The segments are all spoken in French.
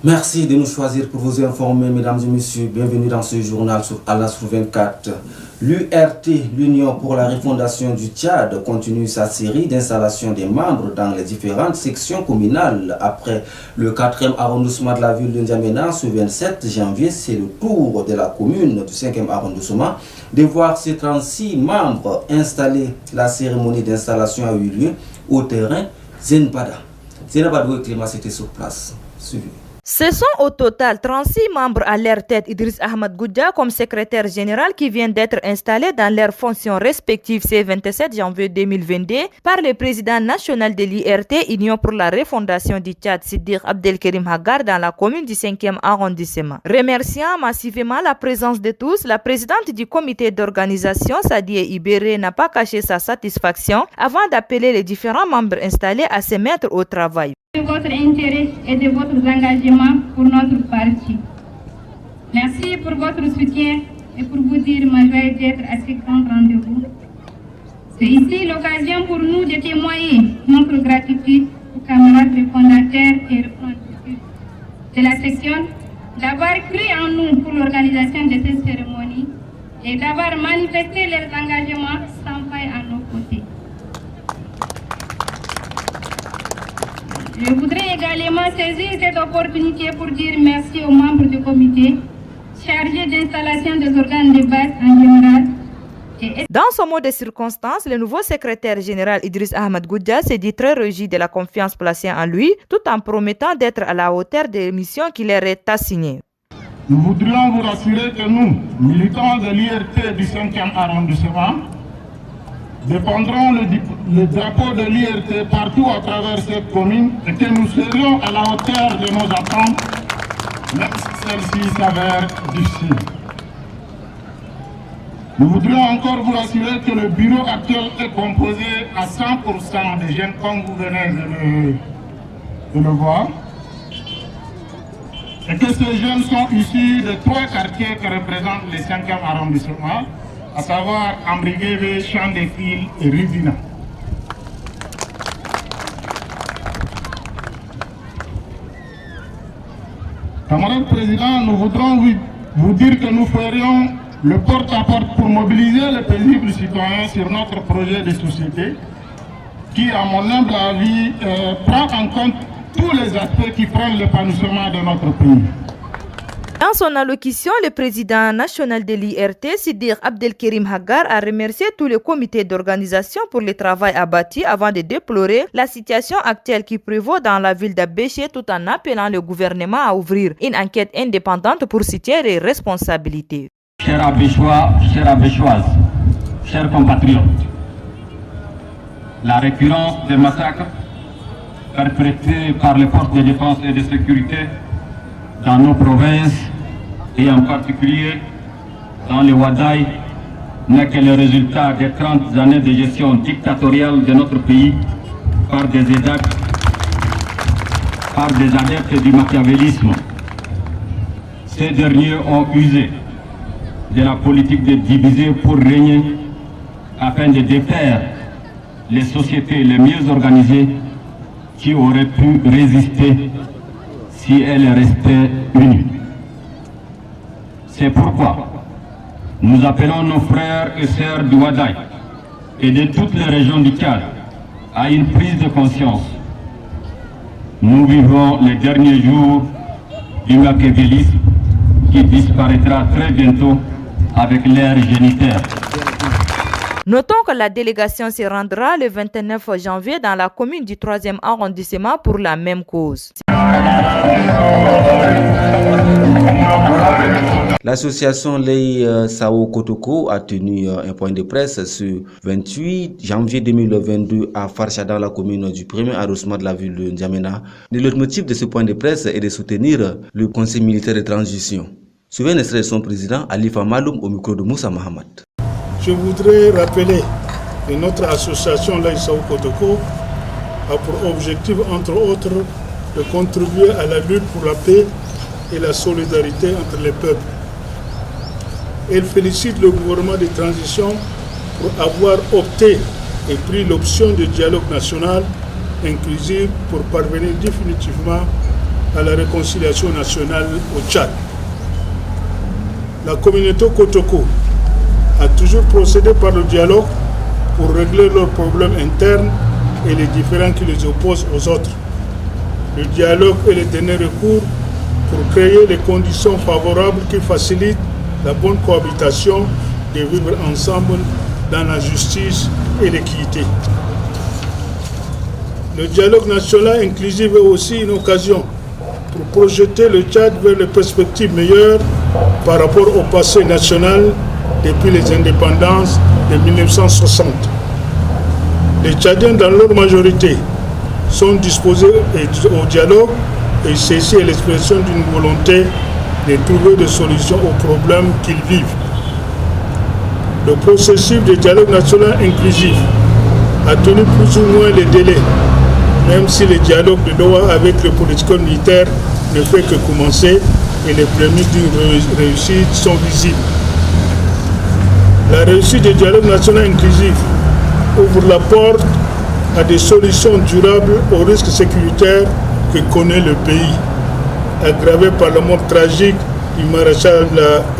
Merci de nous choisir pour vous informer, mesdames et messieurs. Bienvenue dans ce journal sur Alas 24. L'URT, l'Union pour la refondation du Tchad, continue sa série d'installations des membres dans les différentes sections communales. Après le 4e arrondissement de la ville de N'Djamena, ce 27 janvier, c'est le tour de la commune du 5e arrondissement de voir ses 36 membres installés. La cérémonie d'installation a eu lieu au terrain Zenbada. Zenbada et Clément étaient sur place. Suivez. Ce sont au total 36 membres à leur tête, Idriss Ahmed Goudia comme secrétaire général qui viennent d'être installés dans leurs fonctions respectives ce 27 janvier 2022 par le président national de l'IRT, Union pour la refondation du Tchad, Siddiq Abdelkerim Hagar, dans la commune du 5e arrondissement. Remerciant massivement la présence de tous, la présidente du comité d'organisation, Sadie Ibéré, n'a pas caché sa satisfaction avant d'appeler les différents membres installés à se mettre au travail. De votre intérêt et de votre engagement pour notre parti. Merci pour votre soutien et pour vous dire ma joie d'être à ce grand rendez-vous. C'est ici l'occasion pour nous de témoigner notre gratitude aux camarades fondateurs et représentants de la section d'avoir cru en nous pour l'organisation de cette cérémonie et d'avoir manifesté leur engagement sans faille à nos côtés. Je voudrais également saisir cette opportunité pour dire merci aux membres du comité chargés d'installation des organes de base en général. Dans son mot de circonstance, le nouveau secrétaire général Idriss Ahmed Goudia s'est dit très réjoui de la confiance placée en lui, tout en promettant d'être à la hauteur des missions qui leur est assignée. Nous voudrions vous rassurer que nous, militants de l'IRT du 5e arrondissement, défendrons le drapeau de l'IRT partout à travers cette commune et que nous serions à la hauteur de nos attentes, même si celle-ci s'avère difficile. Nous voudrions encore vous rassurer que le bureau actuel est composé à 100% de jeunes, comme vous venez de le voir, et que ces jeunes sont issus de 3 quartiers que représentent le 5e arrondissement, à savoir Ambriguévé, Champ des Fils et Rivina. Camarade président, nous voudrons vous dire que nous ferions le porte-à-porte pour mobiliser les paisibles citoyens sur notre projet de société qui, à mon humble avis, prend en compte tous les aspects qui prennent l'épanouissement de notre pays. Dans son allocution, le président national de l'IRT, Siddiq Abdelkerim Hagar, a remercié tous les comités d'organisation pour le travail abattu avant de déplorer la situation actuelle qui prévaut dans la ville d'Abéché, tout en appelant le gouvernement à ouvrir une enquête indépendante pour situer les responsabilités. Chers Abéchois, chères Abéchoises, chers compatriotes, la récurrence des massacres perpétrés par les forces de défense et de sécurité dans nos provinces et en particulier dans le Wadaï n'est que le résultat des 30 années de gestion dictatoriale de notre pays par des adeptes du machiavélisme. Ces derniers ont usé de la politique de diviser pour régner afin de défaire les sociétés les mieux organisées qui auraient pu résister si elles restaient unies. C'est pourquoi nous appelons nos frères et sœurs du Wadaï et de toutes les régions du Tchad à une prise de conscience. Nous vivons les derniers jours du machiavélisme qui disparaîtra très bientôt avec l'ère génitaire. Notons que la délégation se rendra le 29 janvier dans la commune du 3e arrondissement pour la même cause. L'association Lei Sao Kotoko a tenu un point de presse ce 28 janvier 2022 à Farsha, dans la commune du 1er arrondissement de la ville de N'Djamena. Le motif de ce point de presse est de soutenir le conseil militaire de transition. Suivez un extrait de son président Alifa Maloum au micro de Moussa Mohamed. Je voudrais rappeler que notre association Lei Sao Kotoko a pour objectif, entre autres, de contribuer à la lutte pour la paix et la solidarité entre les peuples. Elle félicite le gouvernement de transition pour avoir opté et pris l'option de dialogue national inclusif pour parvenir définitivement à la réconciliation nationale au Tchad. La communauté Kotoko a toujours procédé par le dialogue pour régler leurs problèmes internes et les différends qui les opposent aux autres. Le dialogue est le dernier recours pour créer les conditions favorables qui facilitent la bonne cohabitation de vivre ensemble dans la justice et l'équité. Le dialogue national inclusif est aussi une occasion pour projeter le Tchad vers les perspectives meilleures par rapport au passé national depuis les indépendances de 1960. Les Tchadiens, dans leur majorité, sont disposés au dialogue et ceci est l'expression d'une volonté de trouver des solutions aux problèmes qu'ils vivent. Le processus de dialogue national inclusif a tenu plus ou moins les délais, même si le dialogue de Doha avec le politico-militaire ne fait que commencer et les prémices d'une réussite sont visibles. La réussite du dialogue national inclusif ouvre la porte à des solutions durables aux risques sécuritaires que connaît le pays, aggravé par la mort tragique du maréchal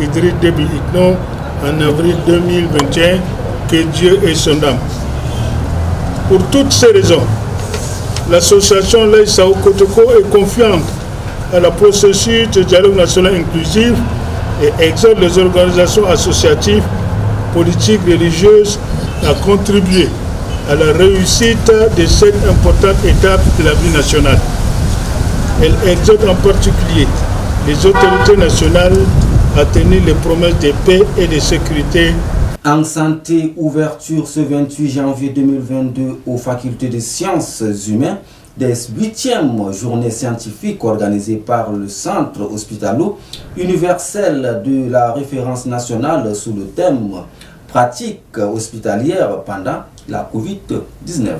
Idriss Déby Itno en avril 2021, que Dieu ait son âme. Pour toutes ces raisons, l'association Laye Sao Kotoko est confiante à la processus de dialogue national inclusif et exhorte les organisations associatives, politiques, religieuses à contribuer à la réussite de cette importante étape de la vie nationale. Elle exhorte en particulier les autorités nationales à tenir les promesses de paix et de sécurité. En santé, ouverture ce 28 janvier 2022 aux facultés de sciences humaines des 8e journées scientifiques organisées par le Centre hospitalo-universel de la référence nationale sous le thème pratique hospitalière pendant la COVID-19.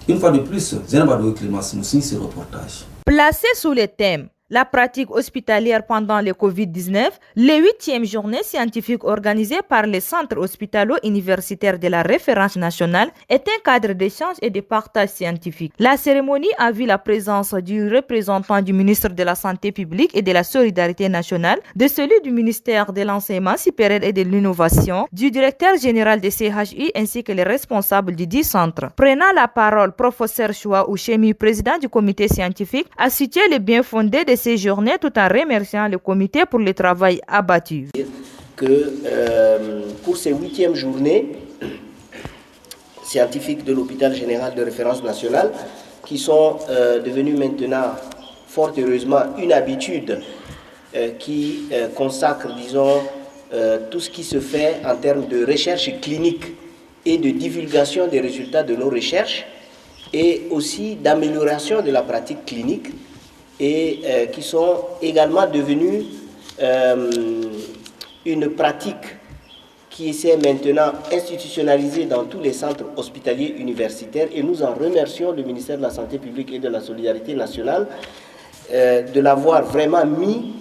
Une fois de plus, Zenabado Clémence nous signe ce reportage. Placé sous le thème la pratique hospitalière pendant le Covid-19, les 8e journées scientifiques organisées par le Centre hospitalo-universitaire de la référence nationale est un cadre d'échange et de partage scientifique. La cérémonie a vu la présence du représentant du ministre de la Santé publique et de la Solidarité nationale, de celui du ministère de l'Enseignement supérieur et de l'Innovation, du directeur général des CHI ainsi que les responsables du dit centre. Prenant la parole, professeur Choua Ouchemi, président du comité scientifique, a cité le bien fondé de ces journées tout en remerciant le comité pour le travail abattu. Pour ces 8e journées scientifiques de l'hôpital général de référence nationale, qui sont devenues maintenant fort heureusement une habitude qui consacre, disons, tout ce qui se fait en termes de recherche clinique et de divulgation des résultats de nos recherches et aussi d'amélioration de la pratique clinique, et qui sont également devenus une pratique qui s'est maintenant institutionnalisée dans tous les centres hospitaliers universitaires, et nous en remercions le ministère de la Santé publique et de la Solidarité nationale de l'avoir vraiment mis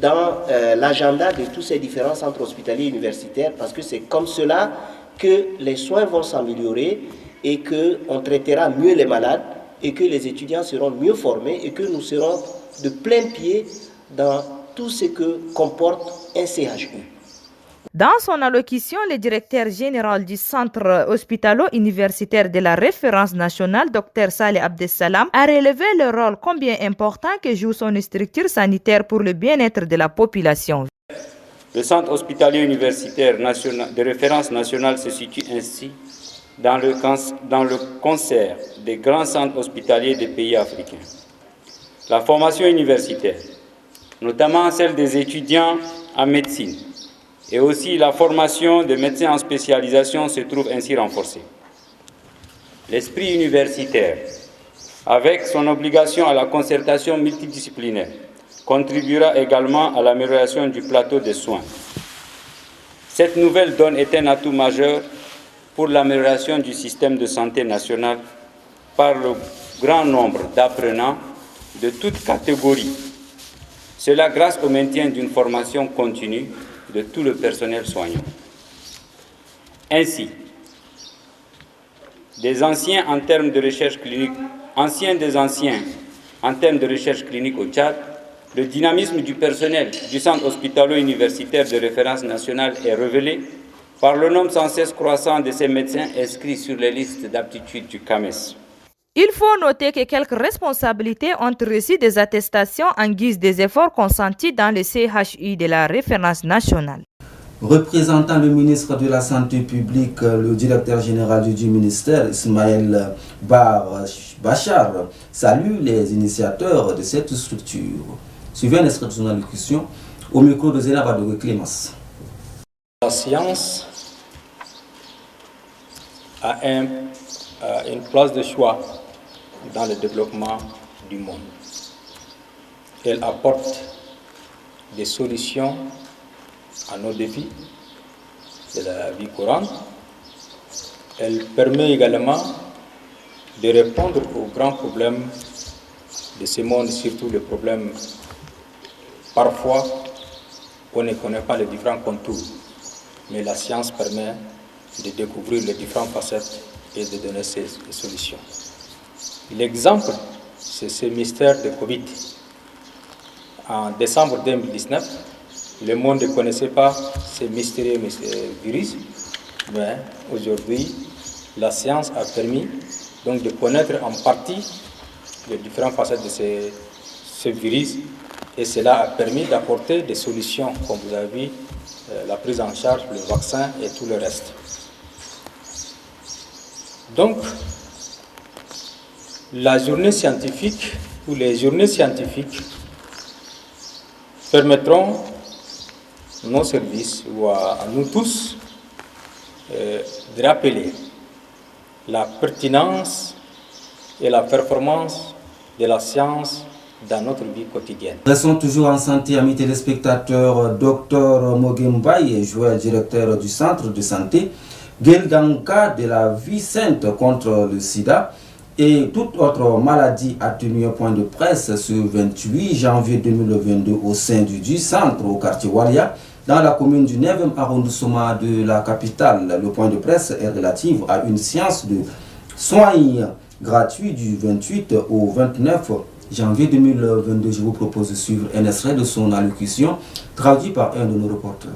dans l'agenda de tous ces différents centres hospitaliers universitaires, parce que c'est comme cela que les soins vont s'améliorer et qu'on traitera mieux les malades, et que les étudiants seront mieux formés et que nous serons de plein pied dans tout ce que comporte un CHU. Dans son allocution, le directeur général du Centre hospitalo-universitaire de la référence nationale, Dr Saleh Abdessalam, a relevé le rôle combien important que joue son structure sanitaire pour le bien-être de la population. Le Centre hospitalier universitaire de référence nationale se situe ainsi dans le concert des grands centres hospitaliers des pays africains. La formation universitaire, notamment celle des étudiants en médecine, et aussi la formation des médecins en spécialisation se trouve ainsi renforcée. L'esprit universitaire, avec son obligation à la concertation multidisciplinaire, contribuera également à l'amélioration du plateau de soins. Cette nouvelle donne est un atout majeur pour l'amélioration du système de santé national par le grand nombre d'apprenants de toutes catégories. Cela grâce au maintien d'une formation continue de tout le personnel soignant. Ainsi, des anciens en termes de recherche clinique, anciens des anciens en termes de recherche clinique au Tchad, le dynamisme du personnel du centre hospitalo-universitaire de référence nationale est révélé par le nombre sans cesse croissant de ces médecins inscrits sur les listes d'aptitude du CAMES. Il faut noter que quelques responsabilités ont reçu des attestations en guise des efforts consentis dans le CHU de la référence nationale. Représentant le ministre de la Santé publique, le directeur général du ministère, Ismaël Bachar, salue les initiateurs de cette structure. Suivez un extrait de son allocution au micro de Zéna Badoué Clémence. La science a une place de choix dans le développement du monde. Elle apporte des solutions à nos défis de la vie courante. Elle permet également de répondre aux grands problèmes de ce monde, surtout les problèmes parfois on ne connaît pas les différents contours, mais la science permet de découvrir les différentes facettes et de donner ces solutions. L'exemple, c'est ce mystère de Covid. En décembre 2019, le monde ne connaissait pas ce mystérieux virus, mais aujourd'hui, la science a permis donc de connaître en partie les différentes facettes de ce virus, et cela a permis d'apporter des solutions, comme vous avez vu, la prise en charge, le vaccin et tout le reste. Donc, la journée scientifique ou les journées scientifiques permettront nos services ou à nous tous de rappeler la pertinence et la performance de la science dans notre vie quotidienne. Restons toujours en santé, amis téléspectateurs. Dr Mogembaye, joueur directeur du centre de santé Geldanka de la vie sainte contre le sida et toute autre maladie, a tenu un point de presse ce 28 janvier 2022 au sein du centre au quartier Walia, dans la commune du 9e arrondissement de la capitale. Le point de presse est relatif à une séance de soins gratuits du 28 au 29 janvier 2022. Je vous propose de suivre un extrait de son allocution, traduit par un de nos reporters.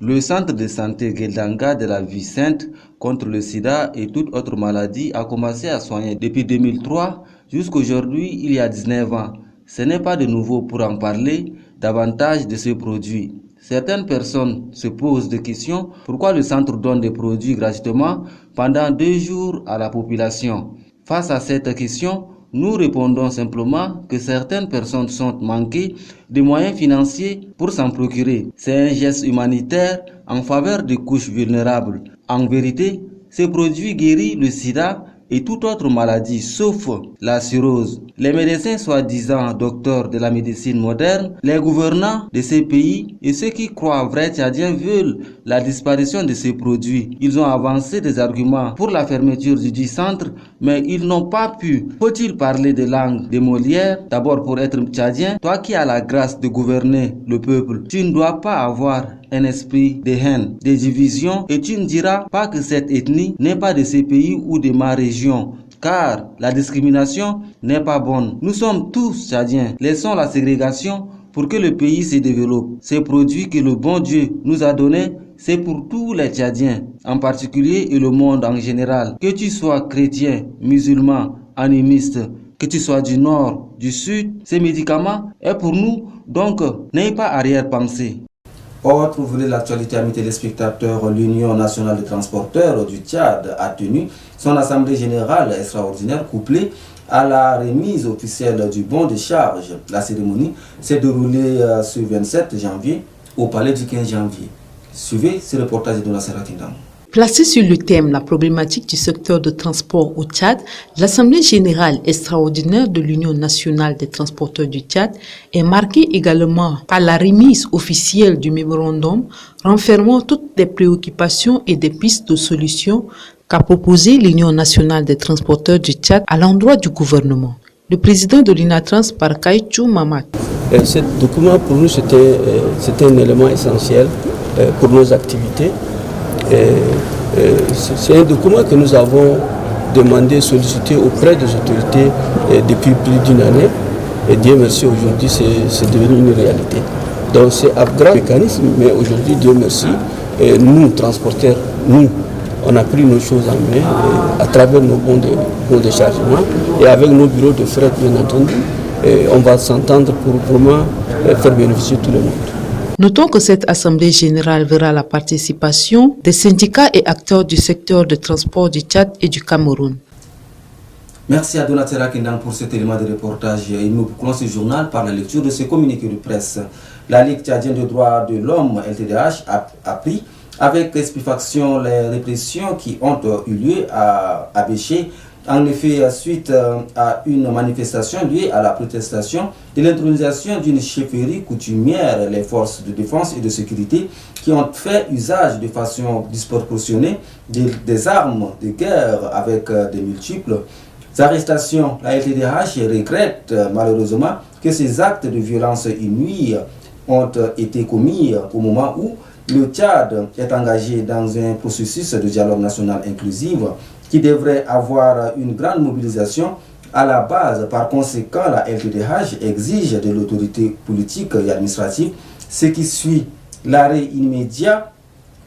Le centre de santé Geldanga de la vie sainte contre le sida et toute autre maladie a commencé à soigner depuis 2003 jusqu'à aujourd'hui, il y a 19 ans. Ce n'est pas de nouveau pour en parler davantage de ce produit. Certaines personnes se posent des questions pourquoi le centre donne des produits gratuitement pendant 2 jours à la population. Face à cette question, nous répondons simplement que certaines personnes sont manquées de moyens financiers pour s'en procurer. C'est un geste humanitaire en faveur des couches vulnérables. En vérité, ce produit guérit le sida et toute autre maladie sauf la cirrhose. Les médecins soi-disant docteurs de la médecine moderne, les gouvernants de ces pays et ceux qui croient vrais Tchadiens veulent la disparition de ces produits. Ils ont avancé des arguments pour la fermeture du dit centre, mais ils n'ont pas pu. Faut-il parler de langue de Molière? D'abord, pour être Tchadien, toi qui as la grâce de gouverner le peuple, tu ne dois pas avoir un esprit de haine, de division, et tu ne diras pas que cette ethnie n'est pas de ces pays ou de ma région, car la discrimination n'est pas bonne. Nous sommes tous Tchadiens. Laissons la ségrégation pour que le pays se développe. Ces produits que le bon Dieu nous a donnés, c'est pour tous les Tchadiens, en particulier et le monde en général. Que tu sois chrétien, musulman, animiste, que tu sois du nord, du sud, ces médicaments est pour nous, donc n'ayez pas arrière-pensée. Autre volet de l'actualité, amis téléspectateurs, l'Union nationale des transporteurs du Tchad a tenu son assemblée générale extraordinaire couplée à la remise officielle du bon de charge. La cérémonie s'est déroulée ce 27 janvier au palais du 15 janvier. Suivez ce reportage de Nassera Kindam. Placée sur le thème « La problématique du secteur de transport au Tchad », l'Assemblée générale extraordinaire de l'Union nationale des transporteurs du Tchad est marquée également par la remise officielle du mémorandum renfermant toutes les préoccupations et des pistes de solutions qu'a proposé l'Union nationale des transporteurs du Tchad à l'endroit du gouvernement. Le président de l'UNATRANS, Parkaïchou Mamad. Ce document pour nous c'était un élément essentiel pour nos activités. C'est un document que nous avons demandé, sollicité auprès des autorités depuis plus d'une année Et Dieu merci, aujourd'hui, c'est devenu une réalité. Donc c'est un grand mécanisme, mais aujourd'hui, Dieu merci, et nous, transporteurs, nous, on a pris nos choses en main à travers nos bons de chargement et avec nos bureaux de fret, bien entendu, on va s'entendre pour vraiment faire bénéficier tout le monde. Notons que cette Assemblée générale verra la participation des syndicats et acteurs du secteur de transport du Tchad et du Cameroun. Merci à Donatella Kendang pour cet élément de reportage. Et nous bouclons ce journal par la lecture de ce communiqué de presse. La Ligue tchadienne des droits de l'homme, LTDH, a pris avec stupéfaction les répressions qui ont eu lieu à Abéché. En effet, suite à une manifestation liée à la protestation de l'intronisation d'une chefferie coutumière, les forces de défense et de sécurité qui ont fait usage de façon disproportionnée des armes de guerre avec des multiples arrestations. La LTDH regrette malheureusement que ces actes de violence inouïe ont été commis au moment où le Tchad est engagé dans un processus de dialogue national inclusif qui devrait avoir une grande mobilisation à la base. Par conséquent, la LTDH exige de l'autorité politique et administrative ce qui suit l'arrêt immédiat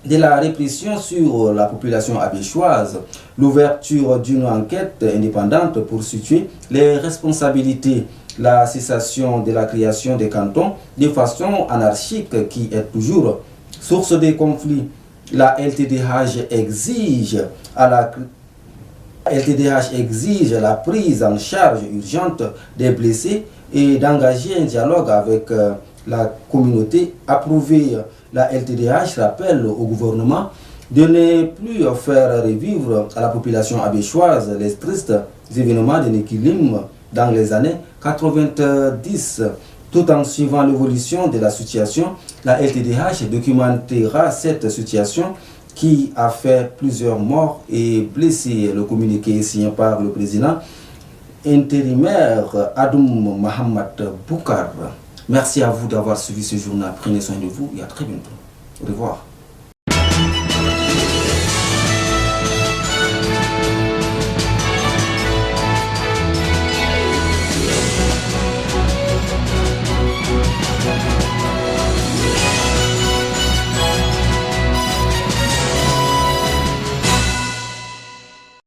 de la répression sur la population abéchoise, l'ouverture d'une enquête indépendante pour situer les responsabilités, la cessation de la création des cantons de façon anarchique qui est toujours source des conflits. La LTDH exige la prise en charge urgente des blessés et d'engager un dialogue avec la communauté. Approuver la LTDH rappelle au gouvernement de ne plus faire revivre à la population abéchoise les tristes événements de Nekilim dans les années 90. Tout en suivant l'évolution de la situation, la LTDH documentera cette situation qui a fait plusieurs morts et blessés. Le communiqué signé par le président intérimaire Adoum Mohamed Boukar. Merci à vous d'avoir suivi ce journal. Prenez soin de vous et à très bientôt. Au revoir.